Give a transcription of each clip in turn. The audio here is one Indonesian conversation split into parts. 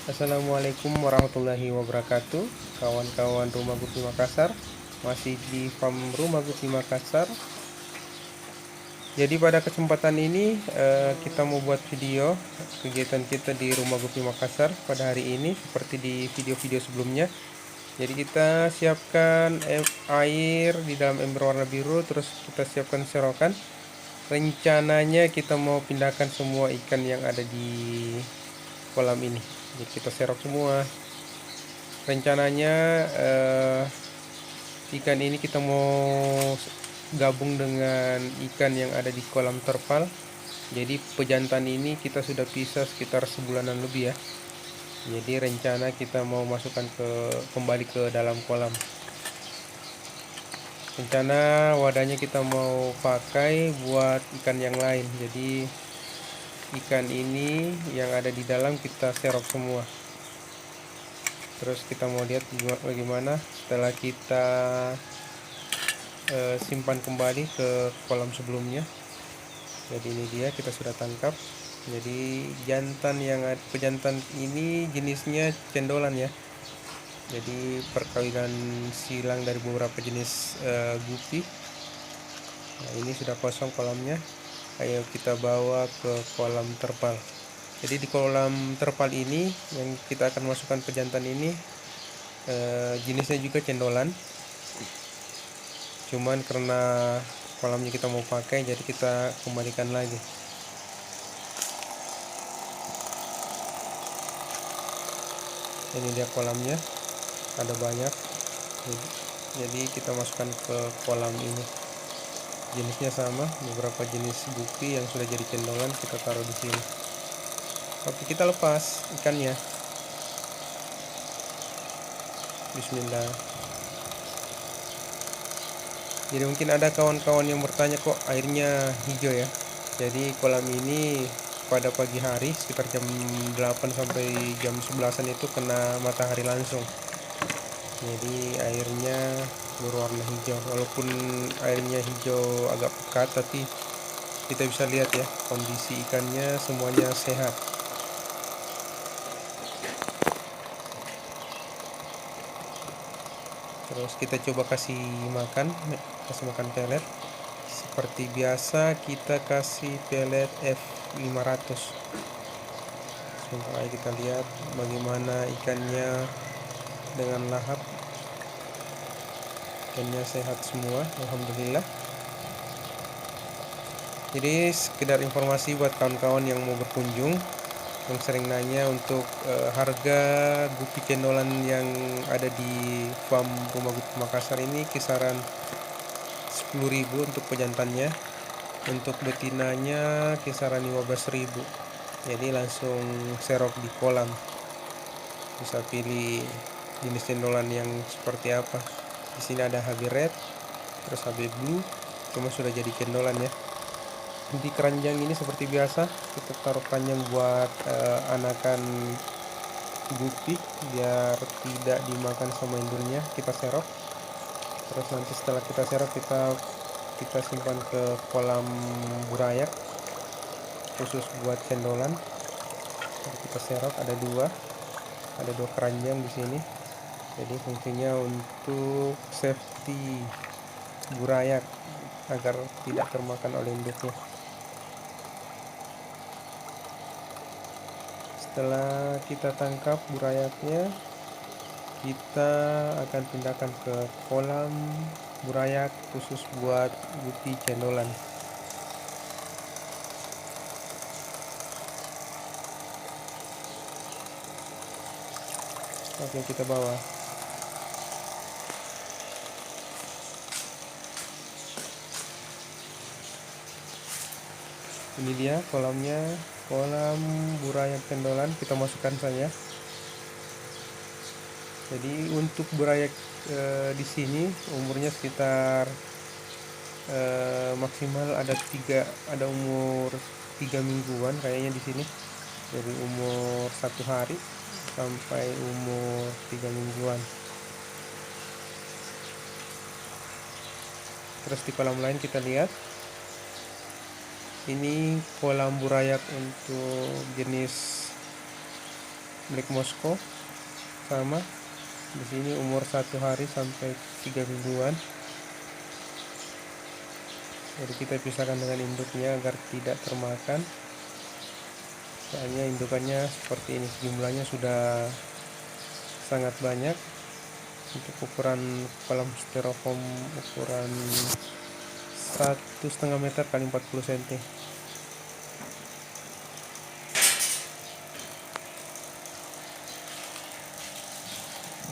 Assalamualaikum warahmatullahi wabarakatuh, kawan-kawan Rumah Gupi Makassar. Masih di farm Rumah Gupi Makassar. Jadi pada kesempatan ini kita mau buat video kegiatan kita di Rumah Gupi Makassar pada hari ini seperti di video-video sebelumnya. Jadi kita siapkan air di dalam ember warna biru, terus kita siapkan serokan. Rencananya kita mau pindahkan semua ikan yang ada di kolam ini. Jadi kita serok semua. Rencananya ikan ini kita mau gabung dengan ikan yang ada di kolam terpal. Jadi pejantan ini kita sudah pisah sekitar sebulanan lebih ya. Jadi rencana kita mau masukkan kembali ke dalam kolam. Rencana wadahnya kita mau pakai buat ikan yang lain. Jadi ikan ini yang ada di dalam kita serok semua. Terus kita mau lihat bagaimana setelah kita simpan kembali ke kolam sebelumnya. Jadi ini dia, kita sudah tangkap. Jadi pejantan ini jenisnya cendolan ya. Jadi perkawinan silang dari beberapa jenis gupi. Nah, ini sudah kosong kolamnya. Ayo kita bawa ke kolam terpal. Jadi di kolam terpal ini yang kita akan masukkan pejantan ini jenisnya juga cendolan. Cuman karena kolamnya kita mau pakai, jadi kita kembalikan lagi. Ini dia kolamnya, ada banyak. Jadi kita masukkan ke kolam ini. Jenisnya sama, beberapa jenis gupi yang sudah jadi cendolan kita taruh di sini. Oke, kita lepas ikannya. Bismillah. Jadi mungkin ada kawan-kawan yang bertanya kok airnya hijau ya. Jadi kolam ini pada pagi hari sekitar jam 8 sampai jam 11-an itu kena matahari langsung. Jadi airnya berwarna hijau. Walaupun airnya hijau agak pekat, tapi kita bisa lihat ya kondisi ikannya semuanya sehat. Terus kita coba kasih makan pelet. Seperti biasa kita kasih pelet F500. Sebentar kita lihat bagaimana ikannya dengan lahap. Ikannya sehat semua, alhamdulillah. Jadi sekedar informasi buat kawan-kawan yang mau berkunjung, yang sering nanya untuk harga gupi cendolan yang ada di farm Rumah Gupi Makassar ini kisaran 10.000 untuk pejantannya. Untuk betinanya kisaran 15.000. Jadi langsung serok di kolam. Bisa pilih jenis cendolan yang seperti apa. Di sini ada HB red, terus HB blue, cuma sudah jadi cendolan ya. Di keranjang ini seperti biasa kita taruh keranjang buat anakan gupi biar tidak dimakan sama indurnya. Kita serok, terus nanti setelah kita serok kita simpan ke kolam burayak khusus buat cendolan. Kita serok, ada dua keranjang di sini. Jadi fungsinya untuk safety burayak agar tidak termakan oleh induknya. Setelah kita tangkap burayaknya, kita akan pindahkan ke kolam burayak khusus buat gupi cendolan. Oke, kita bawa. Ini dia kolamnya, kolam burayak cendolan. Kita masukkan saja. Jadi untuk burayak di sini umurnya sekitar maksimal ada umur 3 mingguan kayaknya di sini. Dari umur 1 hari sampai umur 3 mingguan. Terus di kolam lain kita lihat, ini kolam burayak untuk jenis Black Moscow sama. Di sini umur 1 hari sampai 3 mingguan. Jadi kita pisahkan dengan induknya agar tidak termakan. Soalnya indukannya seperti ini, jumlahnya sudah sangat banyak. Untuk ukuran kolam styrofoam ukuran 1,5 meter kali 40 cm.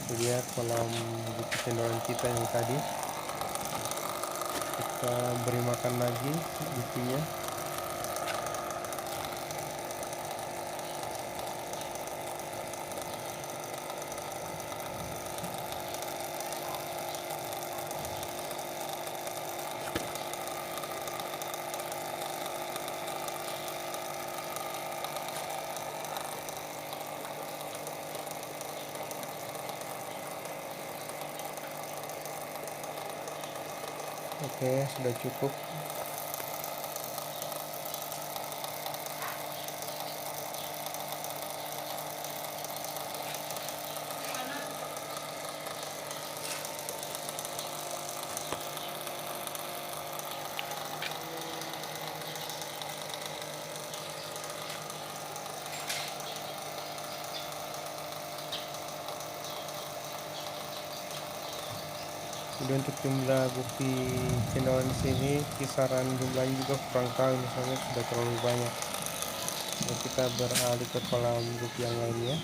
Itu dia kolam gupi cendolan kita yang tadi. Kita beri makan lagi gupinya. Oke, sudah cukup. Jadi untuk jumlah gupi cendolan di sini kisaran jumlahnya juga kurang tahu, misalnya sudah terlalu banyak. Jadi kita beralih ke kolam gupi yang lainnya.